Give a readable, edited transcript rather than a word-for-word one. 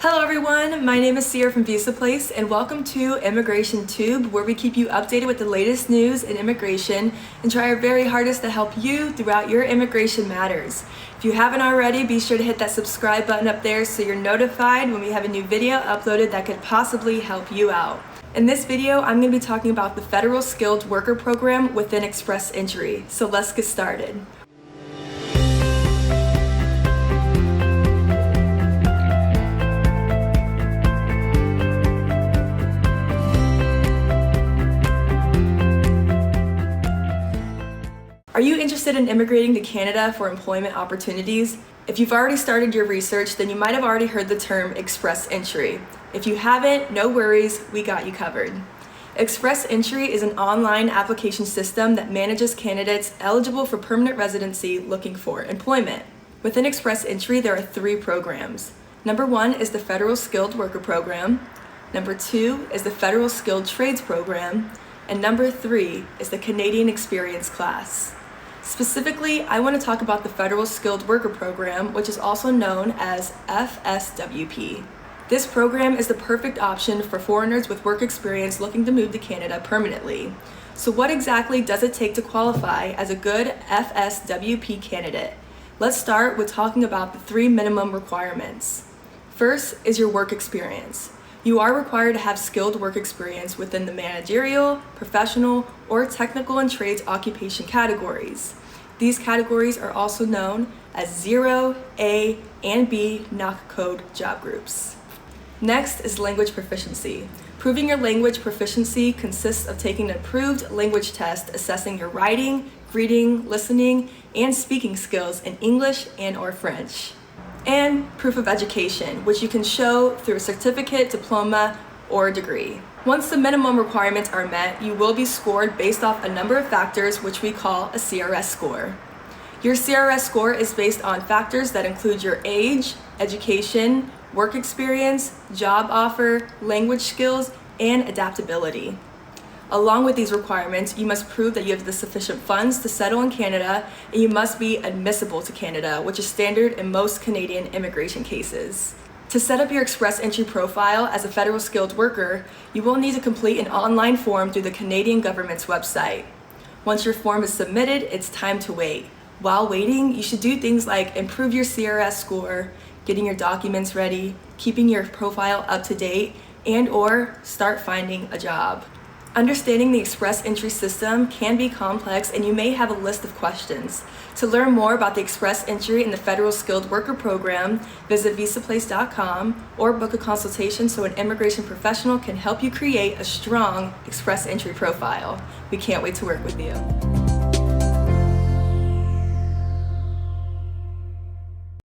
Hello everyone, my name is Sierra from VisaPlace and welcome to Immigration Tube, where we keep you updated with the latest news in immigration and try our very hardest to help you throughout your immigration matters. If you haven't already, be sure to hit that subscribe button up there so you're notified when we have a new video uploaded that could possibly help you out. In this video, I'm going to be talking about the Federal Skilled Worker Program within Express Entry, so let's get started. Are you interested in immigrating to Canada for employment opportunities? If you've already started your research, then you might have already heard the term Express Entry. If you haven't, no worries, we got you covered. Express Entry is an online application system that manages candidates eligible for permanent residency looking for employment. Within Express Entry, there are 3 programs. Number 1 is the Federal Skilled Worker Program. Number 2 is the Federal Skilled Trades Program. And number 3 is the Canadian Experience class. Specifically, I want to talk about the Federal Skilled Worker Program, which is also known as FSWP. This program is the perfect option for foreigners with work experience looking to move to Canada permanently. So what exactly does it take to qualify as a good FSWP candidate? Let's start with talking about the 3 minimum requirements. First is your work experience. You are required to have skilled work experience within the managerial, professional, or technical and trades occupation categories. These categories are also known as 0, A, and B NOC code job groups. Next is language proficiency. Proving your language proficiency consists of taking an approved language test assessing your writing, reading, listening, and speaking skills in English and/or French. And proof of education, which you can show through a certificate, diploma, or degree. Once the minimum requirements are met, you will be scored based off a number of factors which we call a CRS score. Your CRS score is based on factors that include your age, education, work experience, job offer, language skills, and adaptability. Along with these requirements, you must prove that you have the sufficient funds to settle in Canada, and you must be admissible to Canada, which is standard in most Canadian immigration cases. To set up your Express Entry profile as a federal skilled worker, you will need to complete an online form through the Canadian government's website. Once your form is submitted, it's time to wait. While waiting, you should do things like improve your CRS score, getting your documents ready, keeping your profile up to date, and/or start finding a job. Understanding the Express Entry system can be complex, and you may have a list of questions. To learn more about the Express Entry and the Federal Skilled Worker Program, visit visaplace.com or book a consultation so an immigration professional can help you create a strong Express Entry profile. We can't wait to work with you.